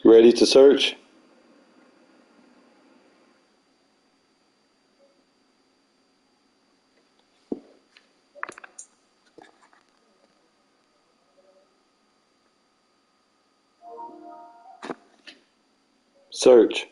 Ready to search? Search.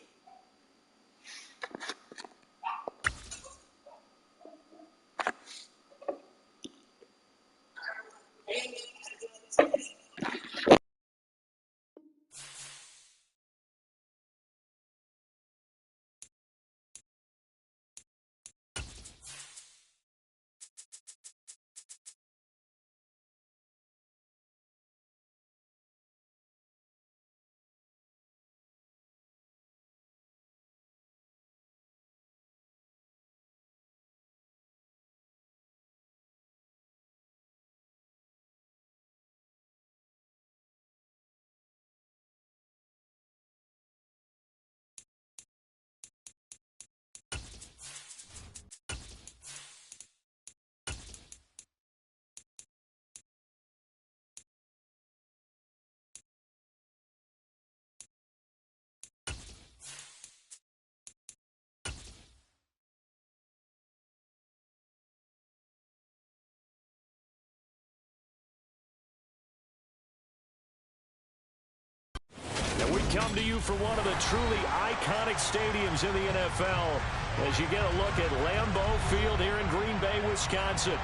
And we come to you from one of the truly iconic stadiums in the NFL as you get a look at Lambeau Field here in Green Bay, Wisconsin.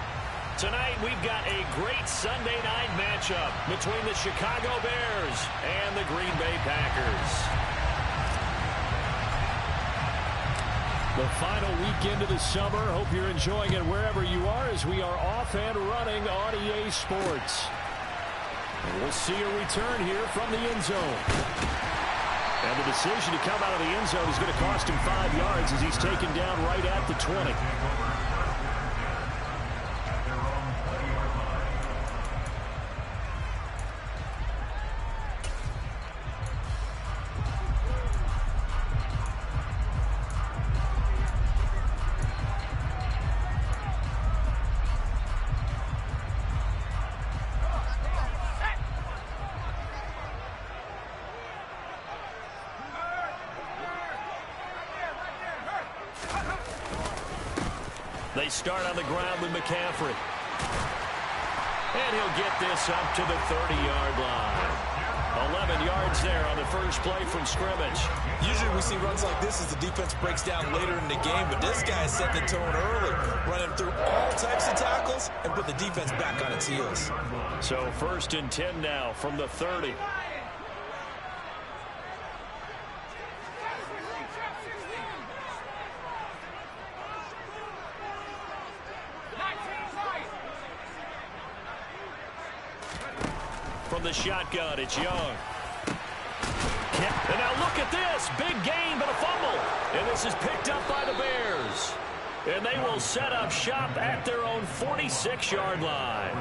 Tonight we've got a great Sunday night matchup between the Chicago Bears and the Green Bay Packers. The final weekend of the summer. Hope you're enjoying it wherever you are as we are off and running on EA Sports. And we'll see a return here from the end zone. And the decision to come out of the end zone is going to cost him 5 yards as he's taken down right at the 20. They start on the ground with McCaffrey. And he'll get this up to the 30-yard line. 11 yards there on the first play from scrimmage. Usually we see runs like this as the defense breaks down later in the game, but this guy is setting the tone early, running through all types of tackles and put the defense back on its heels. So 1st and 10 now from the 30. From the shotgun, it's Young. And now look at this. Big gain, but a fumble. And this is picked up by the Bears. And they will set up shop at their own 46-yard line.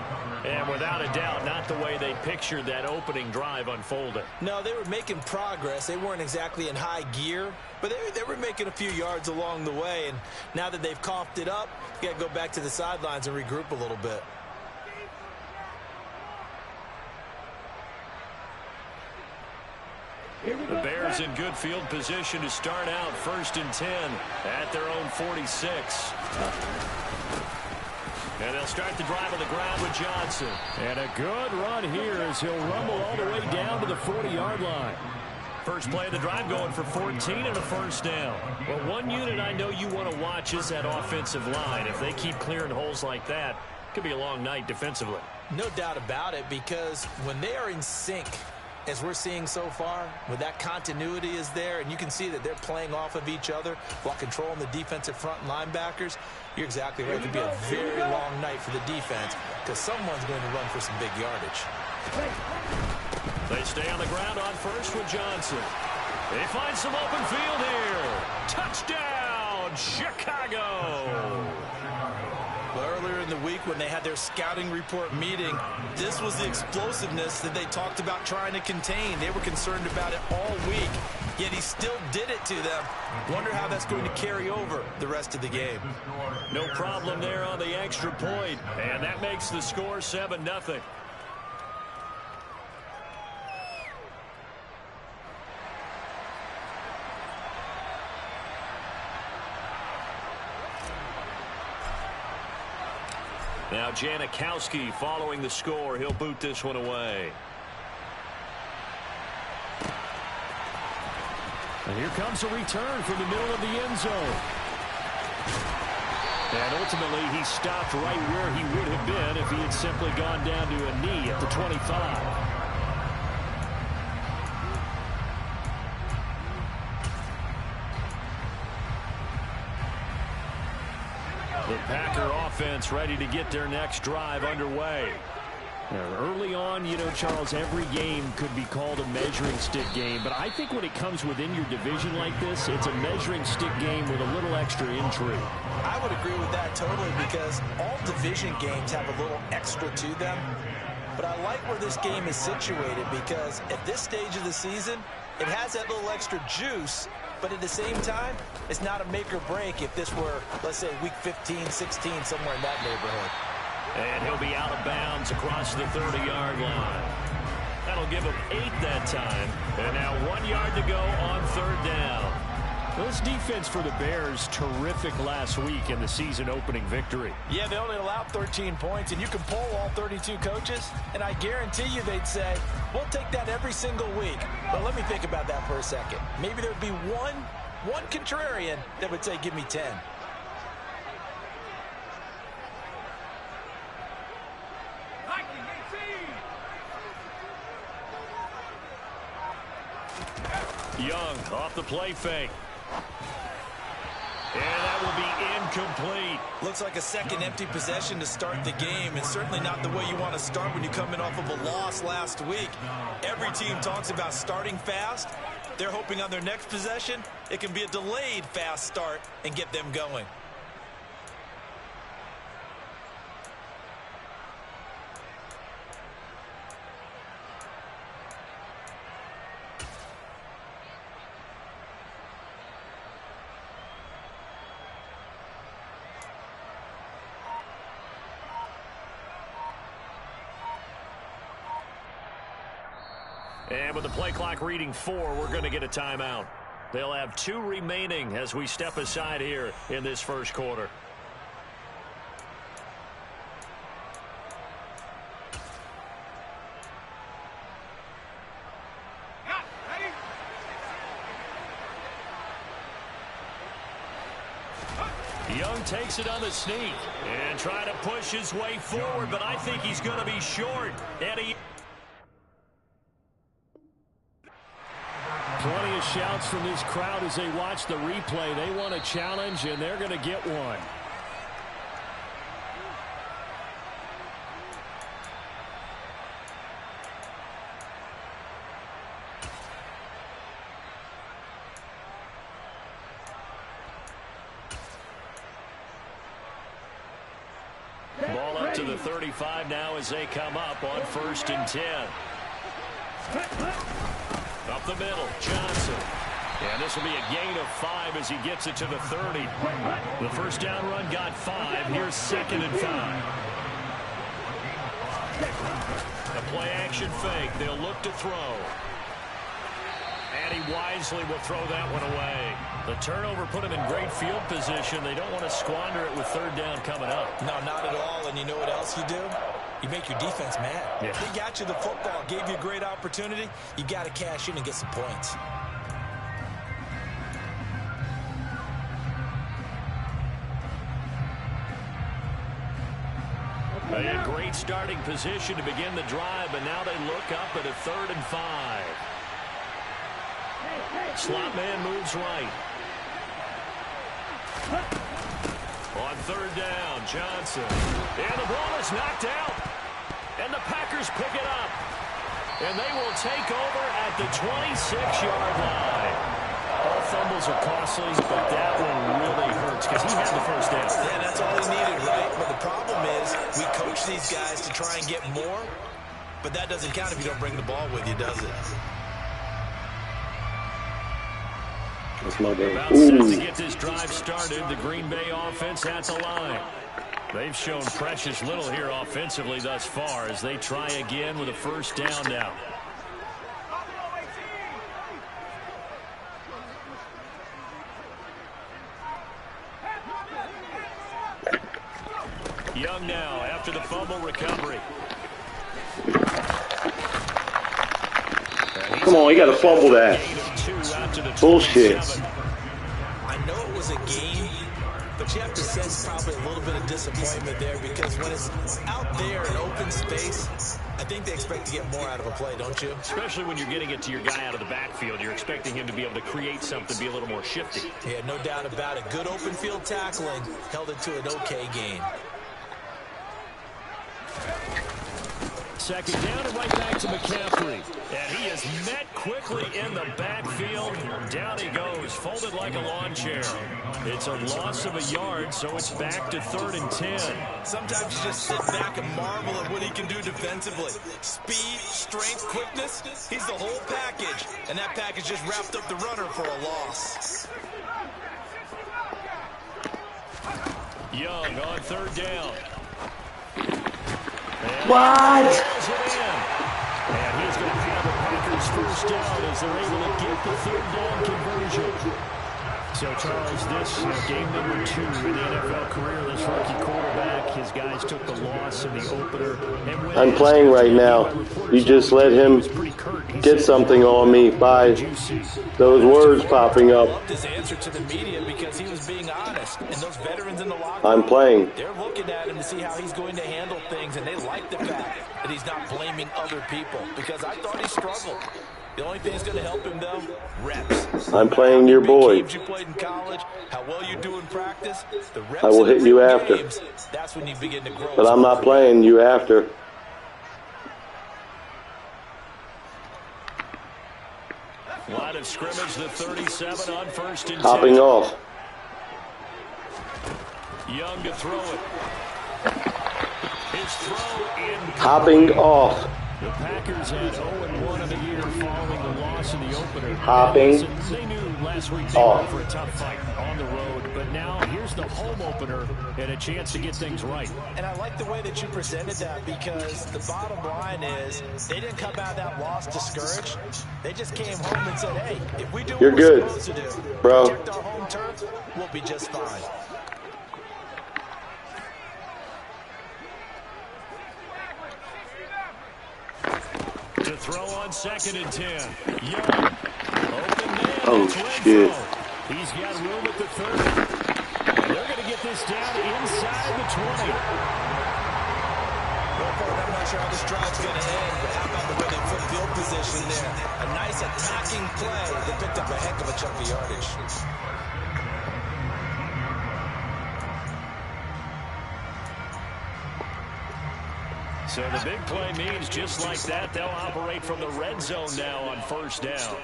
And without a doubt, not the way they pictured that opening drive unfolded. No, they were making progress. They weren't exactly in high gear, but they were making a few yards along the way. And now that they've coughed it up, you got to go back to the sidelines and regroup a little bit. The Bears in good field position to start out 1st and 10 at their own 46. And they'll start the drive on the ground with Johnson. And a good run here as he'll rumble all the way down to the 40-yard line. First play of the drive going for 14 and a first down. Well, one unit I know you want to watch is that offensive line. If they keep clearing holes like that, it could be a long night defensively. No doubt about it, because when they are in sync, as we're seeing so far, when that continuity is there and you can see that they're playing off of each other while controlling the defensive front and linebackers, you're exactly right. It could be a very long night for the defense because someone's going to run for some big yardage. They stay on the ground on first with Johnson. They find some open field here. Touchdown, Chicago! Well, earlier in the week when they had their scouting report meeting, this was the explosiveness that they talked about trying to contain. They were concerned about it all week, yet he still did it to them. Wonder how that's going to carry over the rest of the game. No problem there on the extra point, and that makes the score 7-0. Now Janikowski following the score. He'll boot this one away. And here comes a return from the middle of the end zone. And ultimately, he stopped right where he would have been if he had simply gone down to a knee at the 25. The Packer offense ready to get their next drive underway. Now, early on, you know, Charles, every game could be called a measuring stick game. But I think when it comes within your division like this, it's a measuring stick game with a little extra intrigue. I would agree with that totally because all division games have a little extra to them. But I like where this game is situated because at this stage of the season, it has that little extra juice. But at the same time, it's not a make or break if this were, let's say, week 15, 16, somewhere in that neighborhood. And he'll be out of bounds across the 30-yard line. That'll give him 8 that time. And now 1 yard to go on third down. This defense for the Bears, terrific last week in the season-opening victory. Yeah, they only allowed 13 points, and you can poll all 32 coaches, and I guarantee you they'd say, we'll take that every single week. But let me think about that for a second. Maybe there'd be one contrarian that would say, give me 10. Young off the play fake. And that will be incomplete. Looks like a second empty possession to start the game, and certainly not the way you want to start when you come in off of a loss last week. Every team talks about starting fast. They're hoping on their next possession, it can be a delayed fast start and get them going. And with the play clock reading 4, we're going to get a timeout. They'll have 2 remaining as we step aside here in this first quarter. Young takes it on the sneak and trying to push his way forward, but I think he's going to be short. Eddie. Plenty of shouts from this crowd as they watch the replay. They want a challenge, and they're going to get one. Ball up to the 35 now as they come up on 1st and 10. Up the middle, Johnson. And this will be a gain of 5 as he gets it to the 30. The first down run got 5. Here's 2nd and 5. A play action fake. They'll look to throw. And he wisely will throw that one away. The turnover put him in great field position. They don't want to squander it with 3rd down coming up. No, not at all. And you know what else you do? You make your defense mad. Yeah. They got you the football, gave you a great opportunity. You got to cash in and get some points. A great starting position to begin the drive, but now they look up at a 3rd and 5. Slot man moves right. On 3rd down, Johnson. And the ball is knocked out. And the Packers pick it up. And they will take over at the 26-yard line. All fumbles are costly, but that one really hurts because he had the first down. Yeah, that's all he needed, right? But the problem is we coach these guys to try and get more, but that doesn't count if you don't bring the ball with you, does it? That's my bad. About set to get this drive started, the Green Bay offense at the line. They've shown precious little here offensively thus far as they try again with a first down now. Young now after the fumble recovery. Come on, you got to fumble that. Bullshit. I know it was a game, but you have to sense probably a little bit of disappointment there because when it's out there in open space, I think they expect to get more out of a play, don't you? Especially when you're getting it to your guy out of the backfield. You're expecting him to be able to create something, be a little more shifty. Yeah, no doubt about it. Good open field tackling held it to an okay gain. Second down and right back to McCaffrey. And he is met quickly in the backfield. Down he goes, folded like a lawn chair. It's a loss of a yard, so it's back to 3rd and 10. Sometimes you just sit back and marvel at what he can do defensively. Speed, strength, quickness, he's the whole package. And that package just wrapped up the runner for a loss. Young on 3rd down. What? And he's going to have the Packers first down as they're able to get the 3rd down conversion. So, Charles, this game number 2 in the NFL career, this rookie quarterback, his guys took the loss in the opener. I'm playing right now. You just let him get something on me by those words popping up. I loved his answer to the media because he was being honest. And those veterans in the locker I'm playing. They're looking at him to see how he's going to handle things, and they like the fact that he's not blaming other people because I thought he struggled. The only thing that's going to help him, though, reps. I'm playing your boy. Games you played in college, how well you do in practice, the reps I will hit you after. Games, that's when you begin to grow. But I'm not playing you after. Line of scrimmage, the 37 on 1st and 10. Hopping off. Young to throw it. His throw in. Hopping off. The Packers had 0-1 in the year following the loss in the opener. Hopping They knew last week they were for a tough fight on the road, but now here's the home opener and a chance to get things right. And I like the way that you presented that because the bottom line is they didn't come out of that loss discouraged. They just came home and said, hey, if we do what we're supposed to do, bro. Protect our home turf, we'll be just fine. To throw on 2nd and 10. Young. Open man. Oh, shit. He's got room at the 30. They're going to get this down inside the 20. Well, I'm not sure how this drive's going to end, but how about the way they put field position there? A nice attacking play that picked up a heck of a chunk of yardage. So the big play means just like that, they'll operate from the red zone now on 1st down.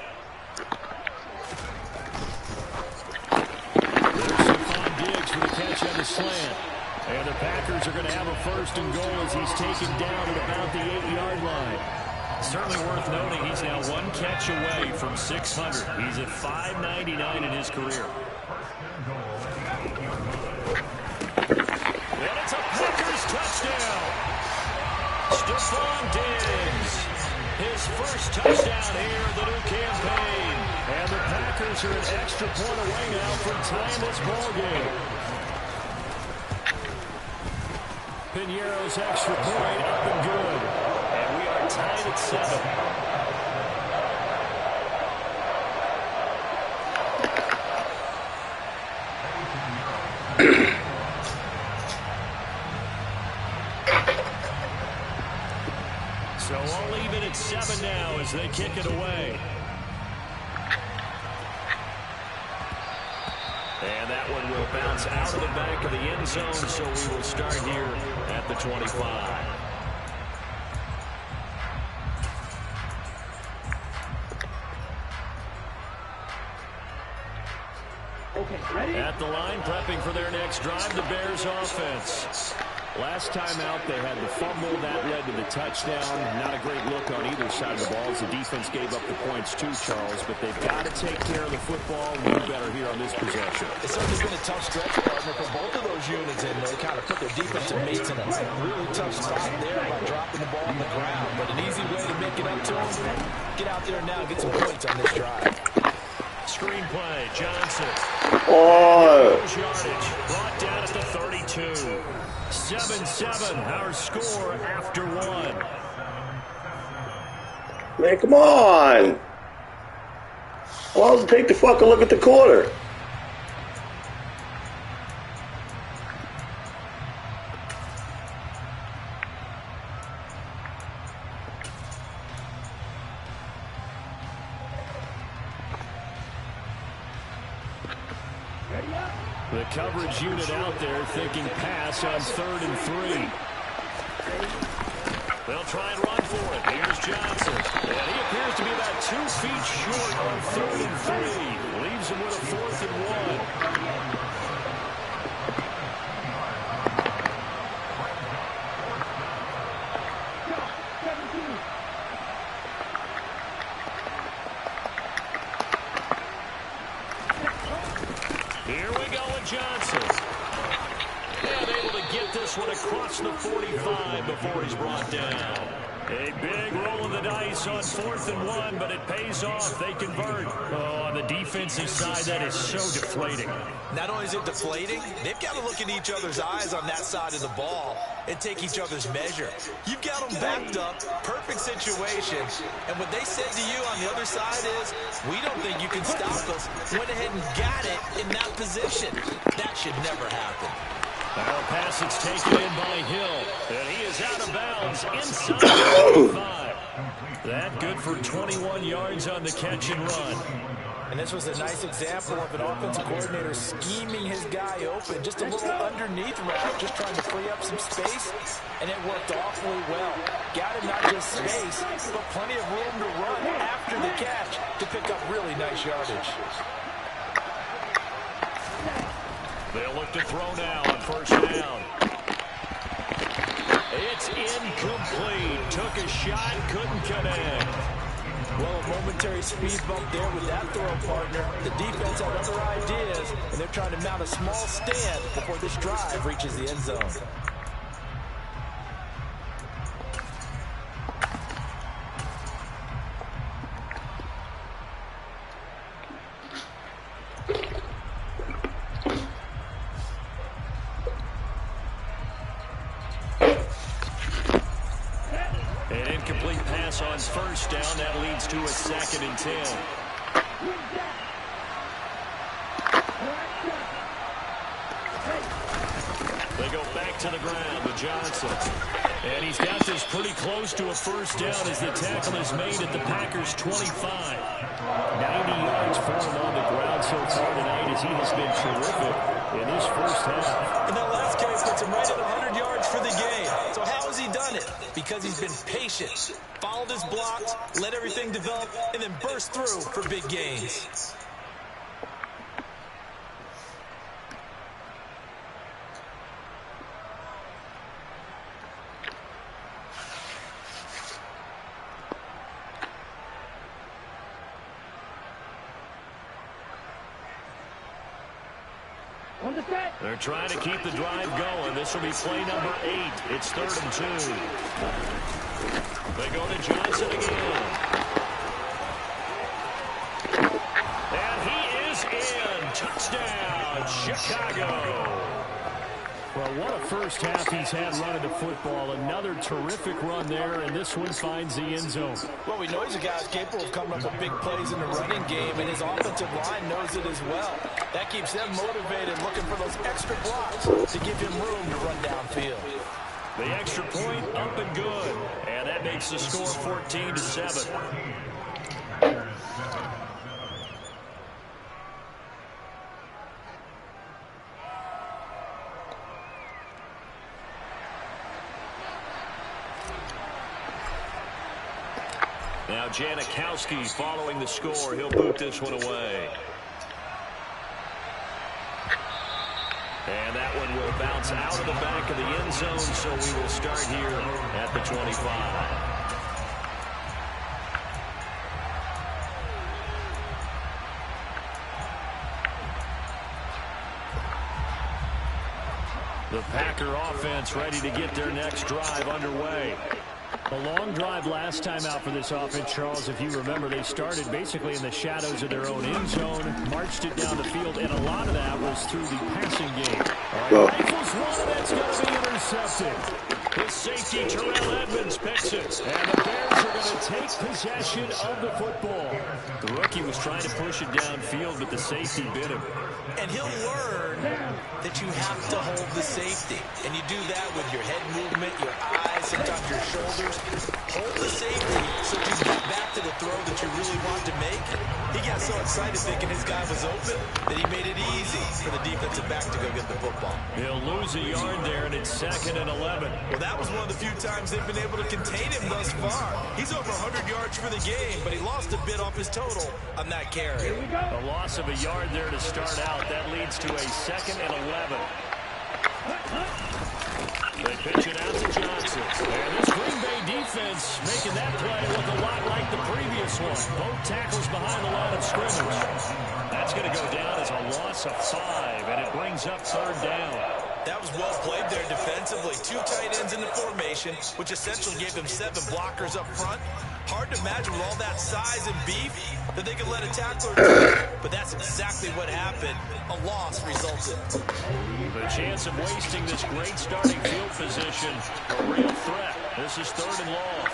There's Stephon Diggs for the catch on the slant. And the Packers are going to have a 1st and goal as he's taken down at about the 8-yard line. Certainly worth noting he's now 1 catch away from 600. He's at 599 in his career. And it's a Packers touchdown. Stephon Diggs, his first touchdown here in the new campaign. And the Packers are an extra point away now from tying this ballgame. Piñeiro's extra point up and good. And we are tied at 7. So all even at 7 now as they kick it away. And that one will bounce out of the back of the end zone, so we will start here at the 25. Okay, ready? At the line, prepping for their next drive, the Bears offense. Last time out, they had the fumble. That led to the touchdown. Not a great look on either side of the ball as the defense gave up the points too, Charles. But they've got to take care of the football. We do better here on this possession. It's certainly been a tough stretch, partner, for both of those units. And they kind of put their defensive mates in a really tough spot there by dropping the ball on the ground. But an easy way to make it up to them, get out there now and get some points on this drive. Screenplay, Johnson. Oh. Yardage brought down at the 32. 7-7, our score after one. Man, come on. Why don't you take the fucking look at the quarter? The coverage unit out there thinking pass on 3rd and 3. They'll try and run for it. Here's Johnson. And he appears to be about 2 feet short on 3rd and 3. Leaves him with a 4th and 1. Here we go with Johnson. And able to get this one across the 45 before he's brought down. A big roll of the dice on 4th and 1, but it pays off. They convert. Oh, on the defensive side, that is so deflating. Not only is it deflating, they've got to look in each other's eyes on that side of the ball and take each other's measure. You've got them backed up, perfect situation, and what they said to you on the other side is, we don't think you can stop us. Went ahead and got it in that position. That should never happen. Our pass is taken in by Hill, and he is out of bounds inside the 25. That good for 21 yards on the catch and run. And this was a nice example of an offensive coordinator scheming his guy open, just a little underneath route, just trying to free up some space, and it worked awfully well. Got him not just space, but plenty of room to run after the catch to pick up really nice yardage. They'll look to throw now on 1st down. It's incomplete. Took a shot, couldn't connect. Well, a momentary speed bump there with that throw partner. The defense had other ideas, and they're trying to mount a small stand before this drive reaches the end zone. An incomplete pass on 1st down. That leads to a 2nd and 10. They go back to the ground with Johnson. And he's got this pretty close to a 1st down as the tackle is made at the Packers' 25. 90 yards for him on the ground so far tonight as he has been terrific in this 1st half. And that last carry puts him right at 100 yards for the game. So how has he done it? Because he's been patient, followed his blocks, let everything develop, and then burst through for big gains. They're trying to keep the drive going. This will be play number 8. It's 3rd and 2. They go to Johnson again. And he is in. Touchdown, Chicago. Well, what a 1st half he's had running the football. Another terrific run there, and this one finds the end zone. Well, we know he's a guy who's capable of coming up with big plays in the running game, and his offensive line knows it as well. That keeps them motivated, looking for those extra blocks to give him room to run downfield. The extra point up and good, and that makes the score 14-7. Now Janikowski following the score. He'll boot this one away. And that one will bounce out of the back of the end zone, so we will start here at the 25. The Packer offense ready to get their next drive underway. A long drive last time out for this offense, Charles. If you remember, they started basically in the shadows of their own end zone, marched it down the field, and a lot of that was through the passing game. All right, rifles one, and it's going to be intercepted. His safety, Terrell Edmonds, picks it. And the Bears are going to take possession of the football. The rookie was trying to push it downfield, but the safety bit him. And he'll learn that you have to hold the safety. And you do that with your head movement, your eyes, sometimes your shoulders. Hold the safety so you get back to the throw that you really want to make. He got so excited thinking his guy was open that he made it easy for the defensive back to go get the football. He'll lose a yard there, and it's 2nd and 11. Well, that was one of the few times they've been able to contain him thus far. He's over 100 yards for the game, but he lost a bit off his total on that carry. A loss of a yard there to start out. That leads to a 2nd and 11. They pitch it out to Johnson. And this Green Bay defense making that play look a lot like the previous one. Both tackles behind the line of scrimmage. That's going to go down as a loss of 5, and it brings up 3rd down. That was well played there defensively. 2 tight ends in the formation, which essentially gave them 7 blockers up front. Hard to imagine with all that size and beef that they could let a tackler do. But that's exactly what happened. A loss resulted. The chance of wasting this great starting field position, a real threat. This is 3rd and long.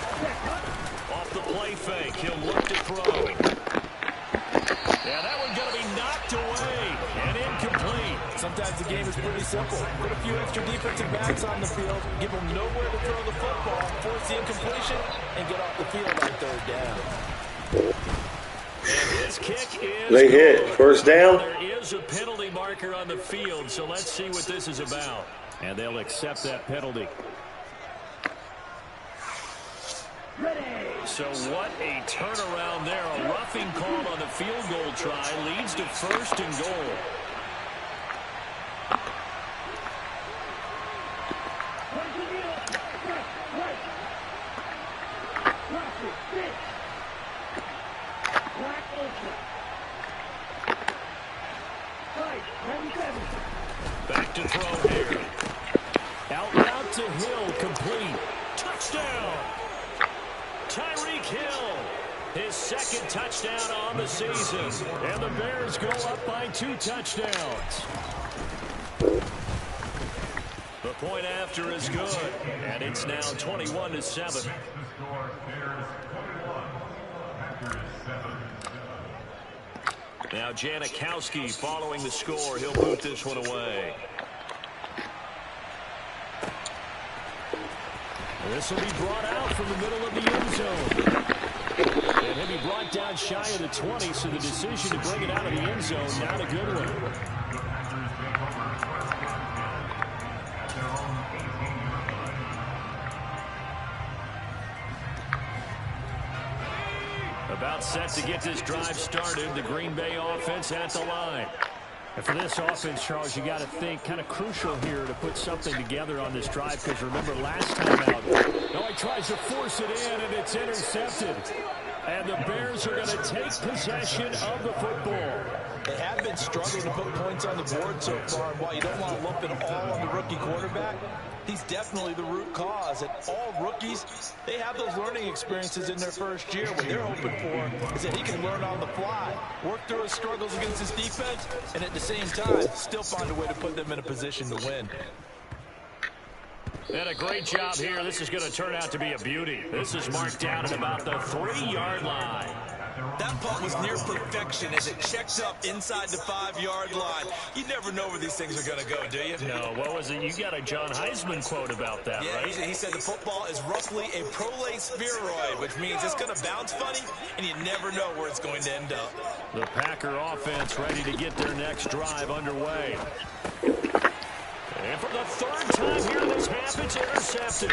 Off the play fake, he'll look to throw. Yeah, that one's going to be knocked away and incomplete. Sometimes the game is pretty simple. Put a few extra defensive backs on the field, give them nowhere to throw the football, force the incompletion, and get off the field on 3rd down. And his kick is They hit. First down. There is a penalty marker on the field, so let's see what this is about. And they'll accept that penalty. So what a turnaround there. A roughing call on the field goal try leads to 1st and goal. Back to throw here. Out route to Hill, complete. Touchdown! Tyreek Hill, his 2nd touchdown on the season. And the Bears go up by 2 touchdowns. The point after is good, and it's now 21-7. Now Janikowski following the score. He'll boot this one away. This will be brought out from the middle of the end zone. And he'll be brought down shy of the 20, so the decision to bring it out of the end zone, not a good one. About set to get this drive started. The Green Bay offense at the line. And for this offense, Charles, you got to think kind of crucial here to put something together on this drive, because remember last time out, no, he tries to force it in, and it's intercepted. And the Bears are going to take possession of the football. They have been struggling to put points on the board so far. And while you don't want to lump it all on the rookie quarterback, he's definitely the root cause. And all rookies, they have those learning experiences in their first year. What they're hoping for is that he can learn on the fly, work through his struggles against his defense, and at the same time, still find a way to put them in a position to win. And a great job here. This is going to turn out to be a beauty. This is marked down at about the 3-yard line. That punt was near perfection as it checked up inside the 5-yard line. You never know where these things are going to go, do you? No, what was it? You got a John Heisman quote about that, yeah, right? He said the football is roughly a prolate spheroid, which means it's going to bounce funny, and you never know where it's going to end up. The Packer offense ready to get their next drive underway. And for the 3rd time here in this half, it's intercepted.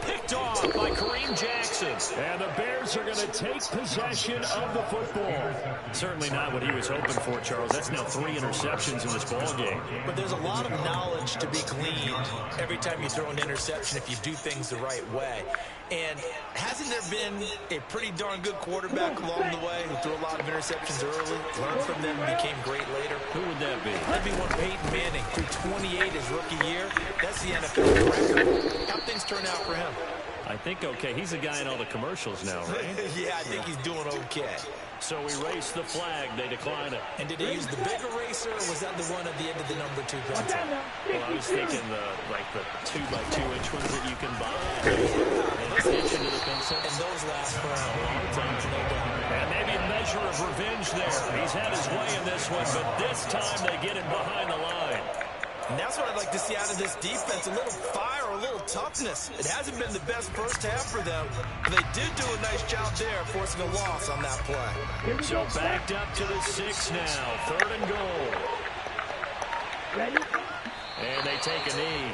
Picked off by Kareem Jackson. And the Bears are going to take possession of the football. Certainly not what he was hoping for, Charles. That's now 3 interceptions in this ball game. But there's a lot of knowledge to be gleaned every time you throw an interception if you do things the right way. And hasn't there been a pretty darn good quarterback along the way who threw a lot of interceptions early, learned from them, and became great later? Who would that be? That'd be one Peyton Manning. Through 28 his rookie year. That's the NFL record. How things turn out for him? I think okay. He's a guy in all the commercials now, right? Yeah, I think he's doing okay. So we raise the flag. They decline it. And did he use the big eraser, or was that the one at the end of the number 2 pencil? Well, I was thinking the 2x2-inch ones that you can buy. And inch into the pencil. And those last for a long time, no doubt. And maybe a measure of revenge there. He's had his way in this one, but this time they get him behind the line. And that's what I'd like to see out of this defense, a little fire, a little toughness. It hasn't been the best first half for them, but they did do a nice job there forcing a loss on that play. So backed up to the 6 now, 3rd and goal. Ready? And they take a knee.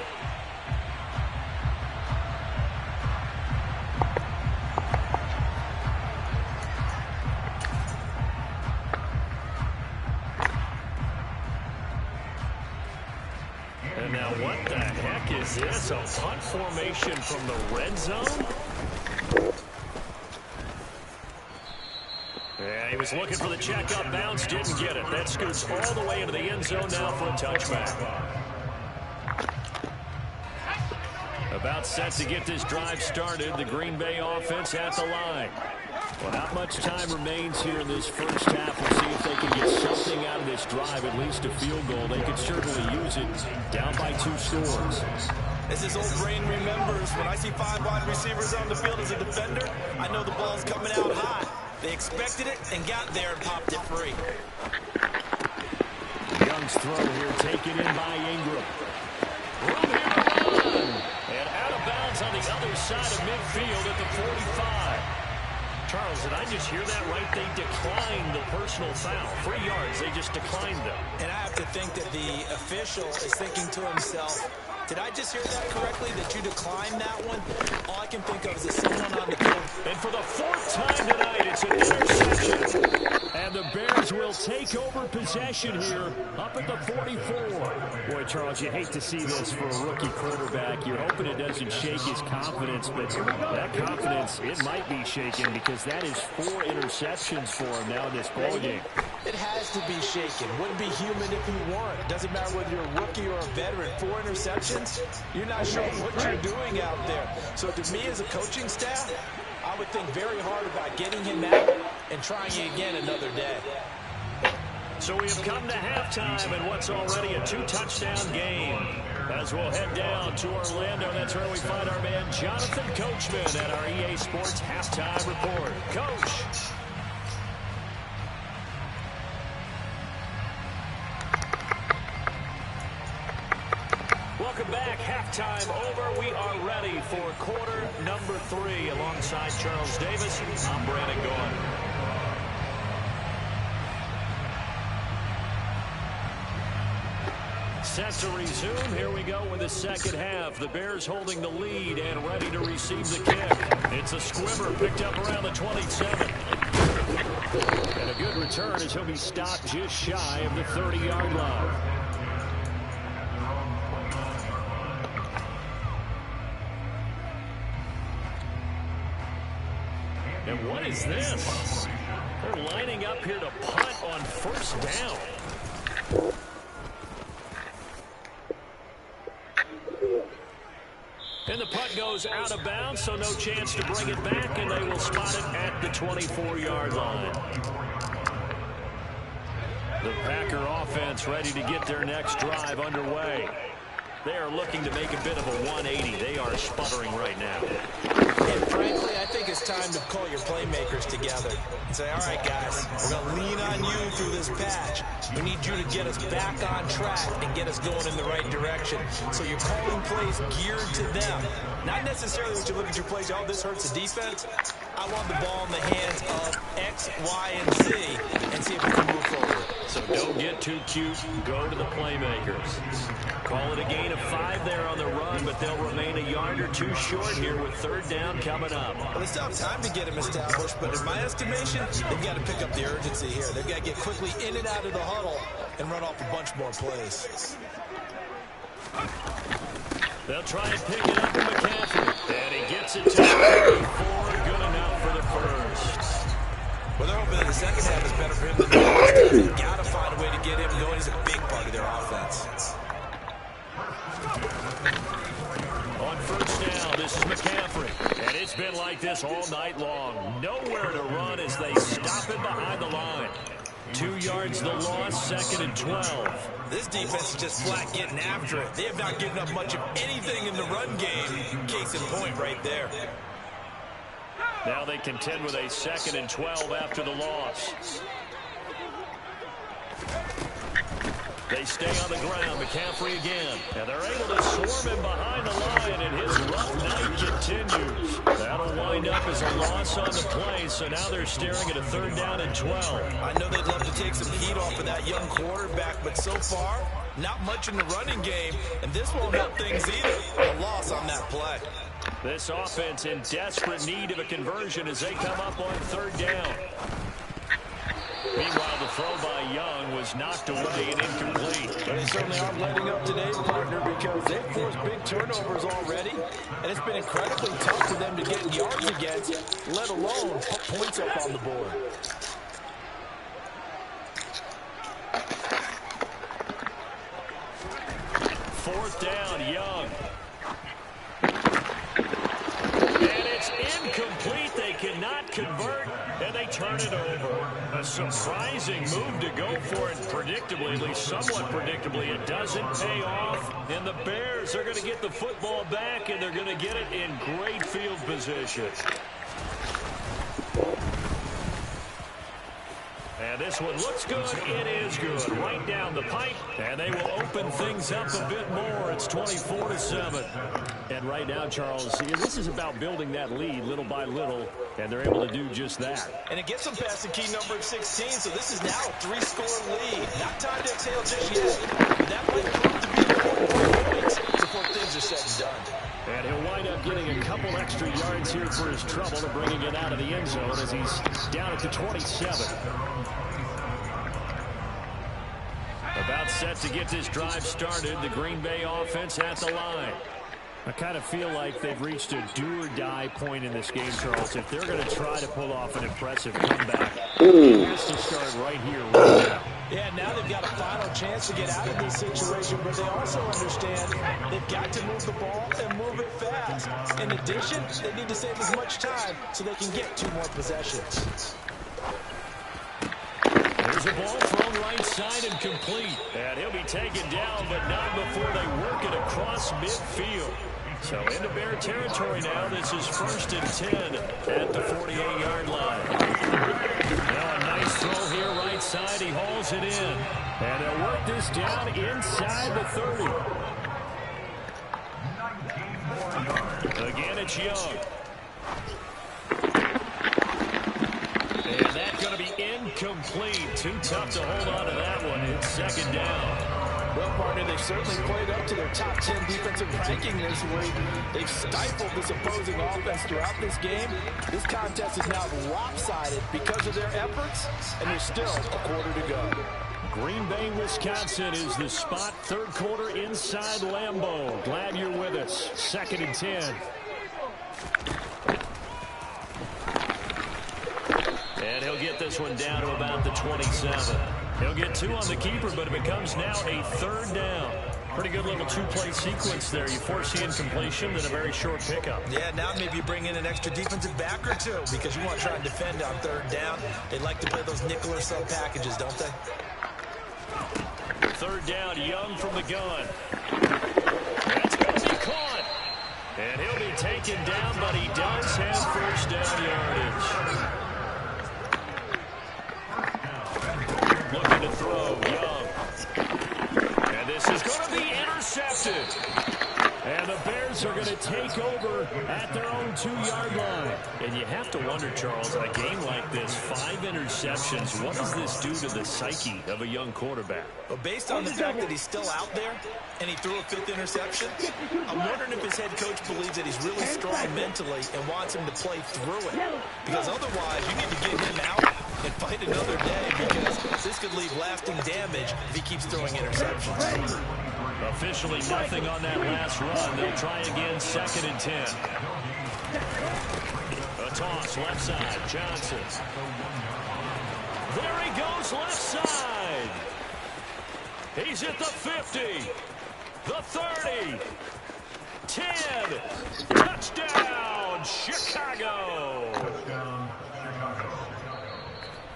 And now what the heck is this? A punt formation from the red zone? Yeah, he was looking for the check up bounce, didn't get it. That scoots all the way into the end zone now for a touchback. About set to get this drive started, the Green Bay offense at the line. Well, not much time remains here in this first half. We'll see if they can get something out of this drive, at least a field goal. They could certainly use it down by 2 scores. As his old brain remembers, when I see 5 wide receivers on the field as a defender, I know the ball's coming out high. They expected it and got there and popped it free. Young's throw here taken in by Ingram. Room here to run. And out of bounds on the other side of midfield at the 45. Charles, did I just hear that right? They declined the personal foul. 3 yards, they just declined them. And I have to think that the official is thinking to himself, did I just hear that correctly, that you declined that one? All I can think of is that someone on the field. And for the 4th time tonight, it's an interception. And the Bears will take over possession here up at the 44. Boy, Charles, you hate to see this for a rookie quarterback. You're hoping it doesn't shake his confidence, but that confidence, it might be shaken because that is 4 interceptions for him now in this ballgame. It has to be shaken. Wouldn't be human if you weren't. Doesn't matter whether you're a rookie or a veteran. 4 interceptions, you're not sure what you're doing out there. So to me as a coaching staff, I would think very hard about getting him out and trying it again another day. So we have come to halftime in what's already a 2-touchdown game. As we'll head down to Orlando, that's where we find our man Jonathan Coachman at our EA Sports Halftime Report. Coach. Welcome back. Halftime over. We are ready for quarter number 3. Alongside Charles Davis, I'm Brandon Gaudin. Set to resume. Here we go with the second half. The Bears holding the lead and ready to receive the kick. It's a squibber picked up around the 27. And a good return as he'll be stopped just shy of the 30-yard line. And what is this? They're lining up here to punt on 1st down. And the punt goes out of bounds, so no chance to bring it back, and they will spot it at the 24-yard line. The Packer offense ready to get their next drive underway. They are looking to make a bit of a 180. They are sputtering right now. And frankly, I think it's time to call your playmakers together and say, all right, guys, we're going to lean on you through this patch. We need you to get us back on track and get us going in the right direction. So you're calling plays geared to them. Not necessarily that you look at your plays, oh, this hurts the defense. I want the ball in the hands of X, Y, and Z and see if we can move forward. So don't get too cute. Go to the playmakers. Call it a gain of 5 there on the run, but they'll remain a yard or 2 short here with 3rd down coming up. Well, they still have time to get him established, but in my estimation, they've got to pick up the urgency here. They've got to get quickly in and out of the huddle and run off a bunch more plays. They'll try and pick it up from McCaffrey. And he gets it to the 34. Good enough for the first. Well, they're hoping that the second half is better for him than the first half. They've got to find a way to get him going. He's a big part of their offense. On 1st down, this is McCaffrey. it's been like this all night long. Nowhere to run as they stop it behind the line. 2 yards the loss, 2nd and 12. This defense is just flat getting after it. They have not given up much of anything in the run game. Case in point right there. Now they contend with a 2nd and 12 after the loss. They stay on the ground. McCaffrey again. And they're able to swarm him behind the line, and his rough night continues. That'll wind up as a loss on the play, so now they're staring at a 3rd down and 12. I know they'd love to take some heat off of that young quarterback, but so far, not much in the running game, and this won't help things either. A loss on that play. This offense in desperate need of a conversion as they come up on 3rd down. Meanwhile, the throw by Young was knocked away and incomplete. They certainly aren't letting up today, partner, because they've forced big turnovers already, and it's been incredibly tough for them to get yards against, let alone put points up on the board. Fourth down, Young. And it's incomplete. They cannot convert, and they turn it over. A surprising move to go for it, predictably, at least somewhat predictably. It doesn't pay off, and the Bears are going to get the football back, and they're going to get it in great field position. And this one looks good. It is good. Right down the pipe. And they will open things up a bit more. It's 24-7. And right now, Charles, this is about building that lead little by little. And they're able to do just that. And it gets them past the key number of 16. So this is now a 3-score lead. Not time to exhale just yet. But that might prove to be the points before things are said and done. And he'll wind up getting a couple extra yards here for his trouble and bringing it out of the end zone as he's down at the 27. About set to get this drive started. The Green Bay offense at the line. I kind of feel like they've reached a do-or-die point in this game, Charles. If they're going to try to pull off an impressive comeback, it has to start right here, right now. Yeah, now they've got a final chance to get out of this situation, but they also understand they've got to move the ball and move it fast. In addition, they need to save as much time so they can get 2 more possessions. There's a ball thrown right side and complete. And he'll be taken down, but not before they work it across midfield. So into Bear territory now. This is 1st and 10 at the 48-yard line. Now a nice throw here right side. He hauls it in. And they'll work this down inside the 30. Again, it's Young. And that's going to be incomplete. Too tough to hold on to that one. It's 2nd down. Well, partner, they've certainly played up to their top 10 defensive ranking this week. They've stifled this opposing offense throughout this game. This contest is now lopsided because of their efforts, and there's still a quarter to go. Green Bay, Wisconsin is the spot. 3rd quarter inside Lambeau. Glad you're with us. 2nd and 10. And he'll get this one down to about the 27. He'll get 2 on the keeper, but it becomes now a 3rd down. Pretty good little 2-play sequence there. You force the incompletion, then a very short pickup. Yeah, now maybe you bring in an extra defensive back or 2 because you want to try and defend on 3rd down. They like to play those nickel or sub packages, don't they? 3rd down, Young from the gun. That's going to be caught. And he'll be taken down, but he does have 1st down yardage. Looking to throw, Young. And this is going to be intercepted. And the Bears are going to take over at their own 2-yard line. And you have to wonder, Charles, in a game like this, 5 interceptions, what does this do to the psyche of a young quarterback? Well, based on the fact that he's still out there and he threw a 5th interception, I'm wondering if his head coach believes that he's really strong mentally and wants him to play through it. Because otherwise, you need to get him out and fight another day because this could leave lasting damage if he keeps throwing interceptions. Officially nothing on that last run. They'll try again, 2nd and 10. A toss, left side, Johnson. There he goes, left side. He's at the 50, the 30, 10. Touchdown, Chicago.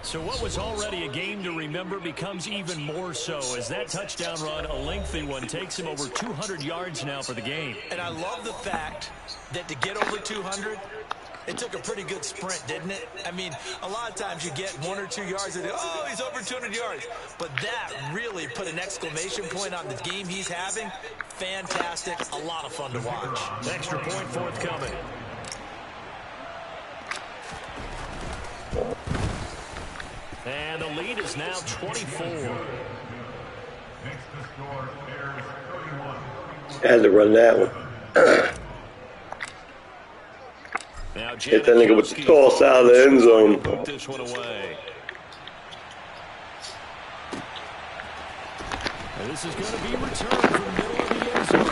So what was already a game to remember becomes even more so as that touchdown run, a lengthy one, takes him over 200 yards now for the game. And I love the fact that to get over 200, it took a pretty good sprint, didn't it? I mean, a lot of times you get 1 or 2 yards and, oh, he's over 200 yards. But that really put an exclamation point on the game he's having. Fantastic. A lot of fun to watch. Extra point forthcoming. And the lead is now 24. Had to run that one. Now hit that nigga with the toss out of the end zone. Put this one away. And this is going to be returned from the middle of the end zone.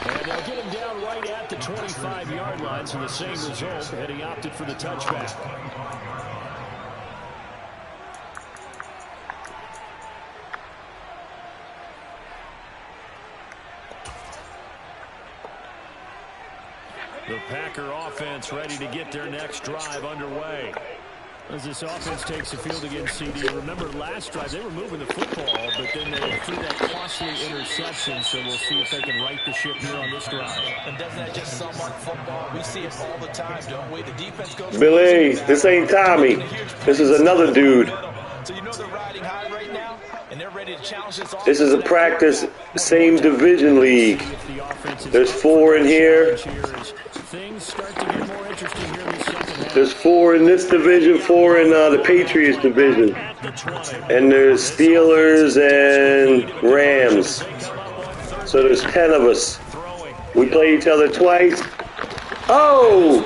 And they'll get him down right at the 25-yard line, so the same result, and he opted for the touchback. The Packer offense ready to get their next drive underway. As this offense takes the field against CD, remember last drive they were moving the football, but then they threw that costly interception, so we'll see if they can right the ship here on this drive. And doesn't that just sum up football? We see it all the time, don't we? The defense goes... Billy, this ain't Tommy. This is another dude. So you know they're riding high right now, and they're ready to challenge this offense. This is a practice, same division league. There's 4 in here. Things start to get more interesting here in the second half. There's 4 in this division, 4 in the Patriots division. And there's Steelers and Rams. So there's 10 of us. We play each other twice. Oh!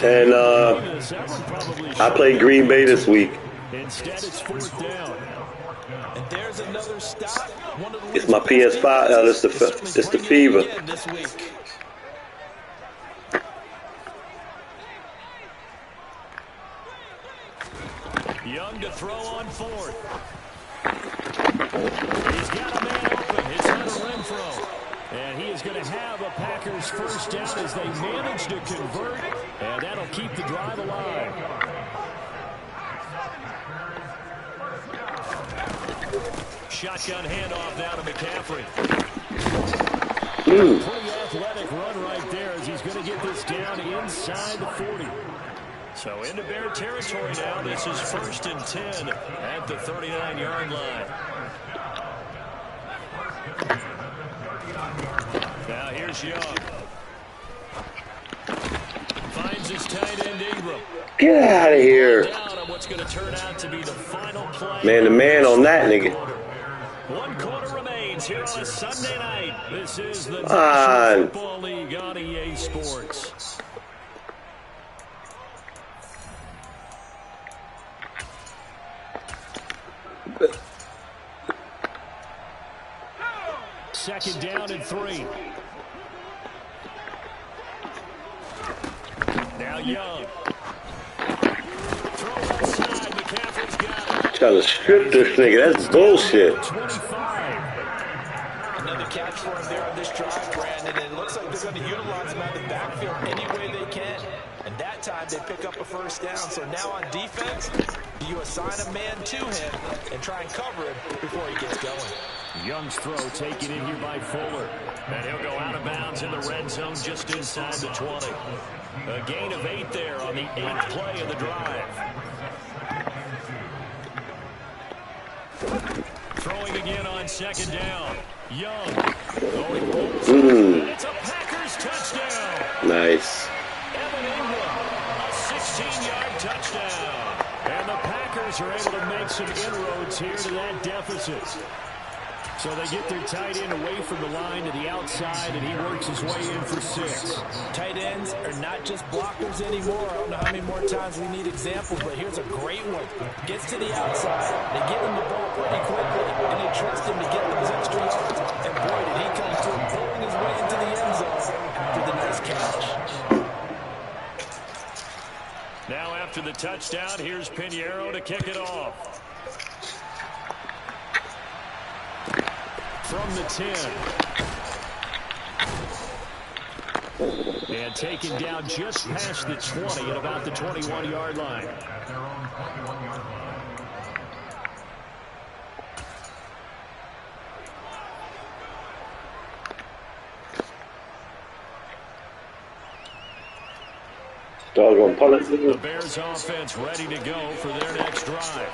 And I played Green Bay this week. Instead, it's 4th down. And there's another stop. It's my PS5. It's the fever. This week. Young to throw on 4th. He's got a man open. It's Hunter Renfrow. And he is going to have a Packers first down as they manage to convert. And that'll keep the drive alive. Shotgun handoff now to McCaffrey. Pretty athletic run right there as he's going to get this down inside the 40. So into Bear territory now. This is 1st and 10 at the 39-yard line. Now here's Young. Finds his tight end Ingram. Get out of here. Down on what's going to turn out to be the final play. Man to man on that nigga. 1 quarter remains here on a Sunday night. This is the National Football League on EA Sports. Second down and 3. Now Young. Throw outside. McCaffrey's got it. Trying to strip this nigga. That's bullshit. 25. Another catch for him there on this drive, Brandon. And it looks like they're going to utilize him out of the backfield any way they can. And that time they pick up a first down. So now on defense, you assign a man to him and try and cover him before he gets going. Young's throw taken in here by Fuller. And he'll go out of bounds in the red zone just inside the 20. A gain of 8 there on the 8th play of the drive. Throwing again on second down. Young. It's a Packers touchdown. Nice. Evan Ingram, a 16-yard touchdown. And the Packers are able to make some inroads here to that deficit. So they get their tight end away from the line to the outside, and he works his way in for 6. Tight ends are not just blockers anymore. I don't know how many more times we need examples, but here's a great one. Gets to the outside. They give him the ball pretty quickly, and they trust him to get those extra yards. And boy, did he come through, pulling his way into the end zone after the nice catch. Now after the touchdown, here's Pinheiro to kick it off. From the 10. And taken down just past the 20 at about the 21-yard line. Doggone punt it. The Bears offense ready to go for their next drive.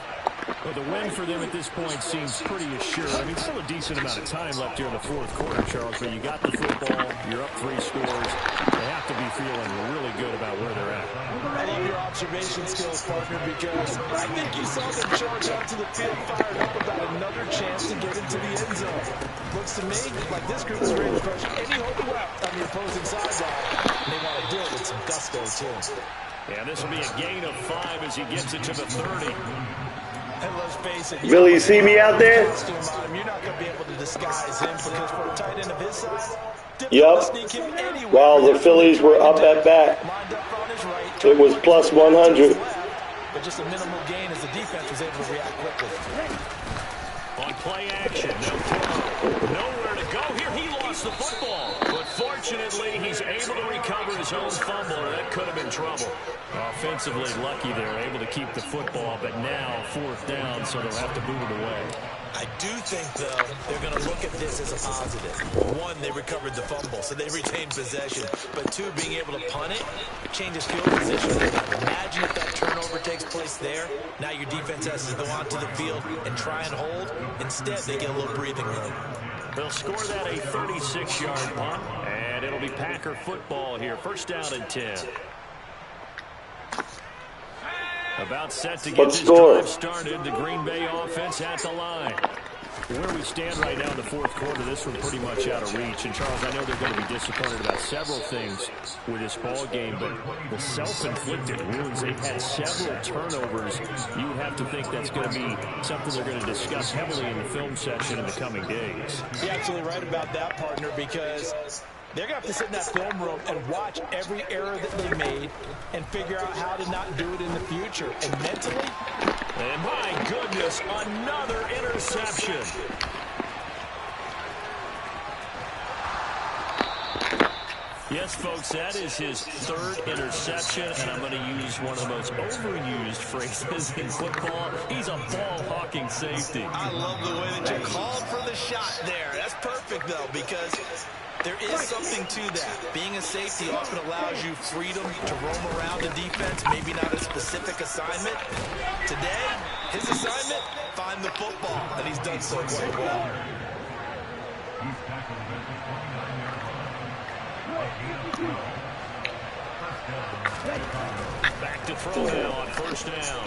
Well, the win for them at this point seems pretty assured. I mean, still a decent amount of time left here in the fourth quarter, Charles, but you got the football, you're up 3 scores. They have to be feeling really good about where they're at. I love your observation skills, partner, because I think you saw them charge onto the field fired up about another chance to get into the end zone. Looks to me like this group is ready to crush any hope left on the opposing sideline. And they want to do it with some gusto, too. Yeah, this will be a gain of 5 as he gets it to the 30. And let's face it, Billy, you see me out there? you're not going to be able to disguise him because for a tight end of his size, Yup. While the Phillies were up at bat, it was plus 100. But just a minimal gain as the defense was able to react quickly. On play action, nowhere to go here. He lost the football, but fortunately, he's able to recover his own fumble, or that could have been trouble. Offensively lucky they're able to keep the football, but now 4th down, so they'll have to boot it away. I do think, though, they're going to look at this as a positive. 1, they recovered the fumble, so they retained possession. But 2, being able to punt it, changes field position. Imagine if that turnover takes place there. Now your defense has to go onto the field and try and hold. Instead, they get a little breathing room. They'll score that a 36-yard punt, and it'll be Packer football here. 1st down and 10. About set to get this drive started. The Green Bay offense at the line. Where we stand right now in the 4th quarter, this one pretty much out of reach. And, Charles, I know they're going to be disappointed about several things with this ball game, but the self-inflicted wounds, they've had several turnovers. You would have to think that's going to be something they're going to discuss heavily in the film section in the coming days. You're absolutely right about that, partner, because they're going to have to sit in that film room and watch every error that they made and figure out how to not do it in the future. And mentally, and my goodness, another interception. Yes, folks, that is his 3rd interception, and I'm going to use one of the most overused phrases in football. He's a ball-hawking safety. I love the way that you called for the shot there. That's perfect, though, because there is something to that. Being a safety often allows you freedom to roam around the defense, maybe not a specific assignment. Today, his assignment, find the football, and he's done so quite well. Back to throw now on 1st down.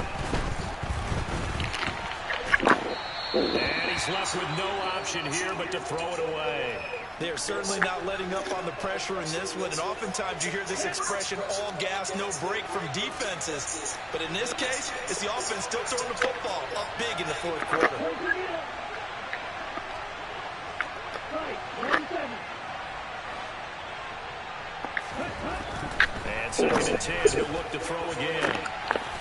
And he's left with no option here but to throw it away. They are certainly not letting up on the pressure in this one, and oftentimes you hear this expression, all gas, no break from defenses. But in this case, it's the offense still throwing the football up big in the 4th quarter. And 2nd and 10, he'll look to throw again.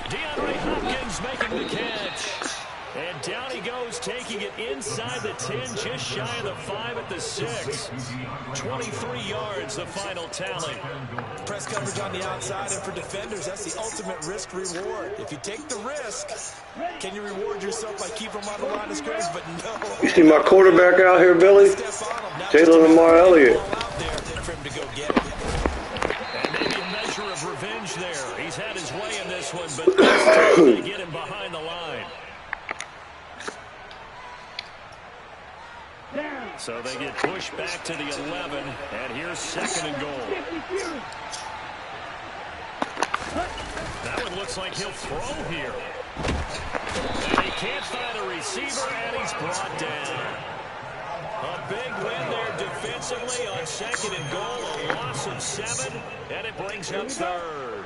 DeAndre Hopkins making the catch. And down he goes, taking it inside the 10, just shy of the 5 at the 6. 23 yards, the final tally. Press coverage on the outside, and for defenders, that's the ultimate risk-reward. If you take the risk, can you reward yourself by keeping them on the line of scrimmage? But no. You see my quarterback out here, Billy? Taylor Lamar Elliott. For him to go get it. And maybe a measure of revenge there. He's had his way in this one, but this time to get him behind the line. So they get pushed back to the 11, and here's 2nd and goal. That one looks like he'll throw here. And he can't find a receiver, and he's brought down. A big win there defensively on 2nd and goal, a loss of 7, and it brings up 3rd.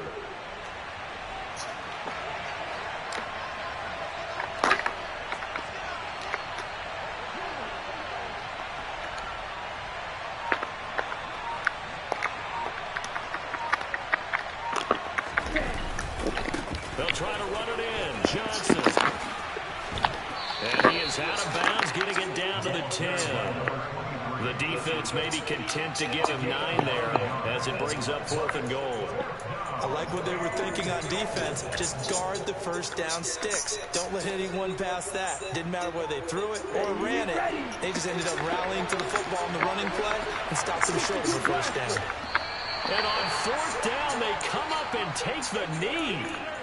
They'll try to run it in. Johnson. And he is out of bounds, getting it down to the 10. The defense may be content to give him 9 there as it brings up 4th and goal. I like what they were thinking on defense. Just guard the first down sticks. Don't let anyone pass that. Didn't matter whether they threw it or ran it. They just ended up rallying to the football in the running play and stopped them short of the first down. And on 4th down, they come up and take the knee.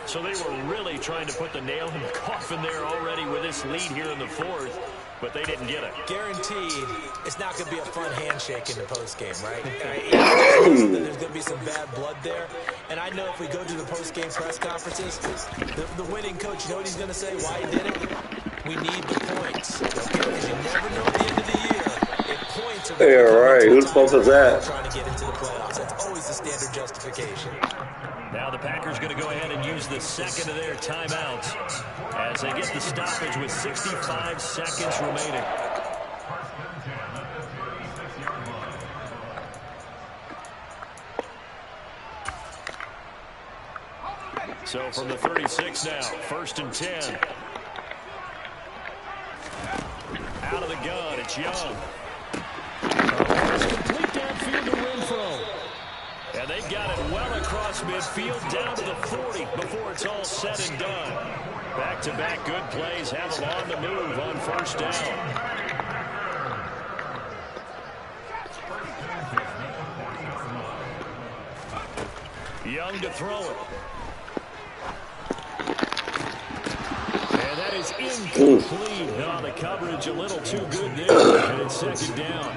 So they were really trying to put the nail in the coffin there already with this lead here in the 4th. But they didn't get it. Guaranteed, it's not going to be a fun handshake in the postgame, right? There's going to be some bad blood there. And I know if we go to the postgame press conferences, the winning coach, you know what he's going to say, why he did it? We need the points. Because you never know at the end of the year if points are Yeah, right. Who the fuck is that? Trying to get into the playoffs. That's always the standard justification. Now the Packers going to go ahead and use the second of their timeouts as they get the stoppage with 65 seconds remaining. So from the 36 now, 1st and 10. Out of the gun, it's Young. It's complete downfield to Renfro. And they've got it well across midfield down to the 40 before it's all said and done. Back-to-back good plays have them on the move on 1st down. Young to throw it. And that is incomplete. No, the coverage a little too good there. And it's 2nd down.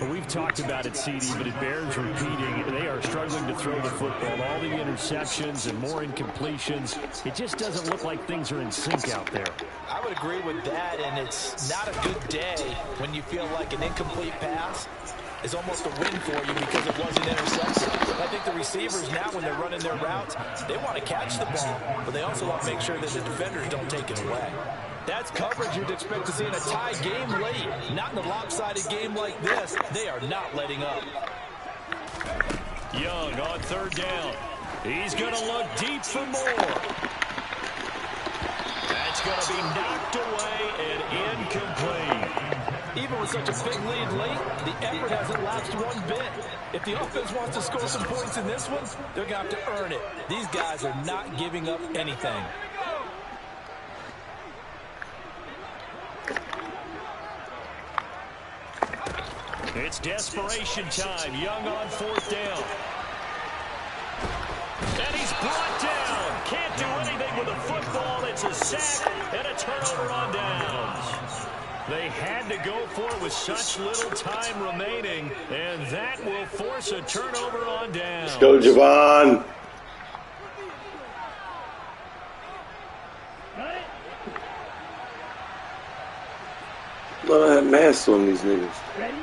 Well, we've talked about it, CD, but it bears repeating. They are struggling to throw the football. All the interceptions and more incompletions. It just doesn't look like things are in sync out there. I would agree with that, and it's not a good day when you feel like an incomplete pass is almost a win for you because it wasn't intercepted. I think the receivers now, when they're running their routes, they want to catch the ball, but they also want to make sure that the defenders don't take it away. That's coverage you'd expect to see in a tie game late. Not in a lopsided game like this. They are not letting up. Young on 3rd down. He's going to look deep for more. That's going to be knocked away and incomplete. Even with such a big lead late, the effort hasn't lapsed one bit. If the offense wants to score some points in this one, they're going to have to earn it. These guys are not giving up anything. It's desperation time. Young on 4th down. And he's brought down. Can't do anything with the football. It's a sack and a turnover on downs. They had to go for it with such little time remaining, and that will force a turnover on downs. Let's go, Javon. I have masks on these niggas. Ready?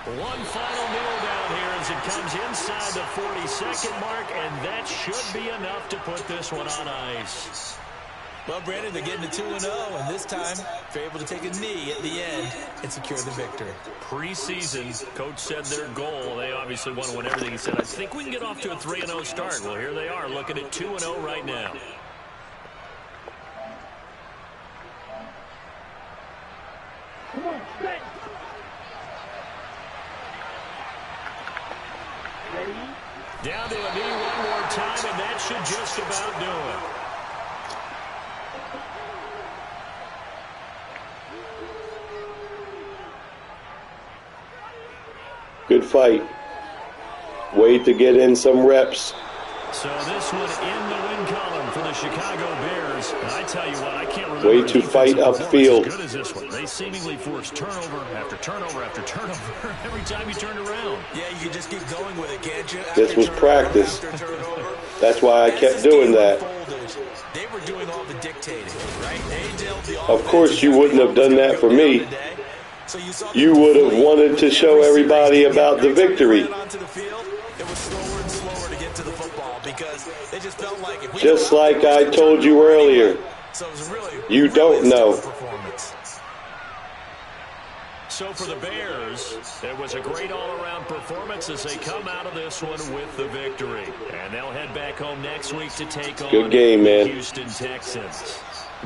One final kneel down here as it comes inside the 40-second mark, and that should be enough to put this one on ice. Well, Brandon, they're getting to 2-0, and this time they're able to take a knee at the end and secure the victory. Preseason, coach said their goal, they obviously want to win everything. He said, I think we can get off to a 3-0 start. Well, here they are looking at 2-0 right now. Come on, set. Ready? Down to a knee one more time, and that should just about do it. Good fight. Wait to get in some reps. So this one in the win column for the Chicago Bears. And I tell you what, I can't remember Way to fight upfield. as good as this one. They seemingly forced turnover after turnover after turnover every time you turned around. Yeah, you can just keep going with it, can't you? This was practice. That's why I kept doing that. They were doing all the dictating, right? Of course you wouldn't have done that for me. You would have wanted to show everybody about the victory. Just like I told you earlier, you don't know. So for the Bears, it was a great all-around performance as they come out of this one with the victory. And they'll head back home next week to take on Good game, man. the Houston Texans.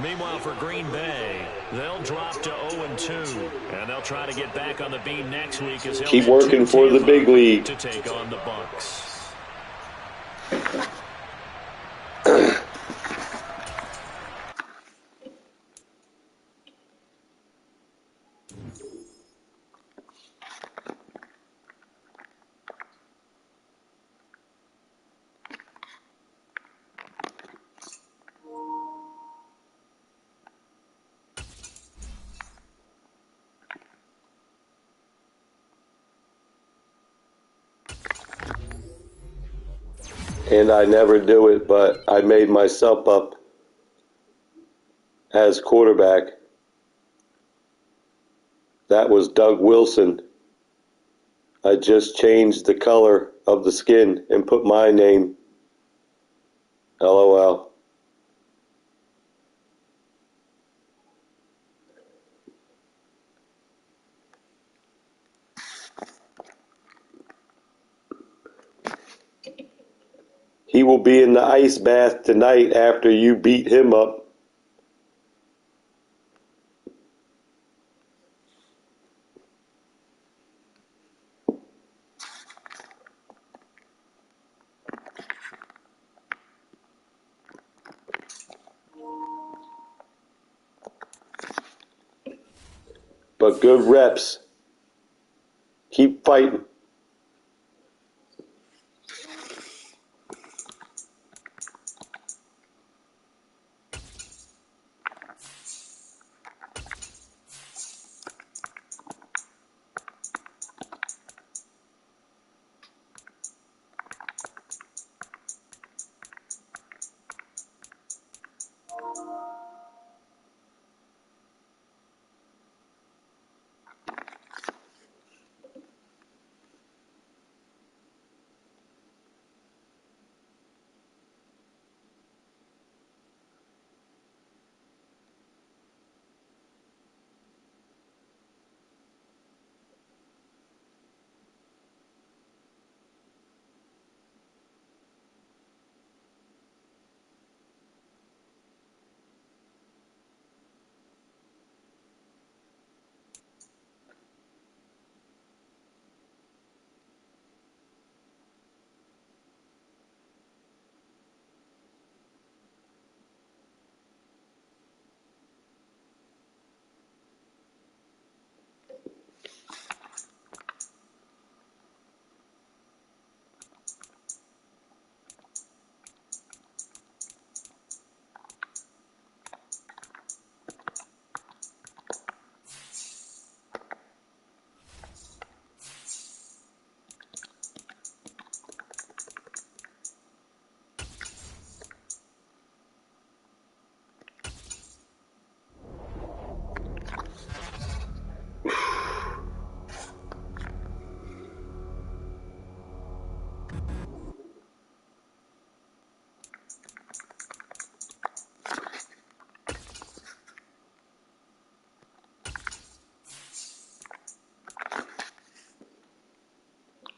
Meanwhile, for Green Bay, they'll drop to 0-2, and they'll try to get back on the beam next week as they'll keep working for the big league to take on the Bucs. And I never do it, but I made myself up as quarterback. That was Doug Wilson. I just changed the color of the skin and put my name. LOL. He will be in the ice bath tonight after you beat him up. But good reps. Keep fighting.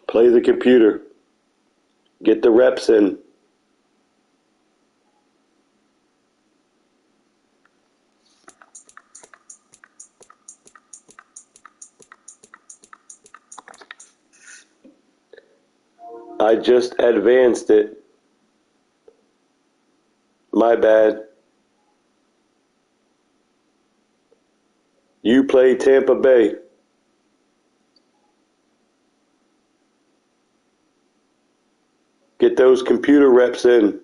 Play the computer. Get the reps in. I just advanced it. My bad. You play Tampa Bay. Get those computer reps in.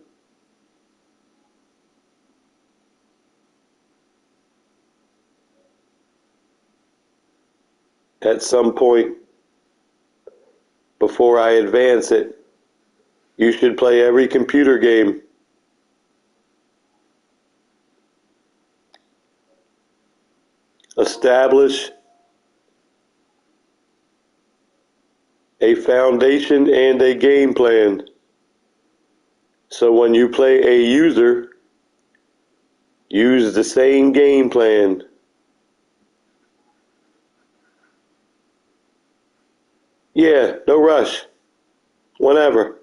At some point, before I advance it, you should play every computer game. Establish a foundation and a game plan. So when you play a user, use the same game plan. Yeah, no rush. Whenever.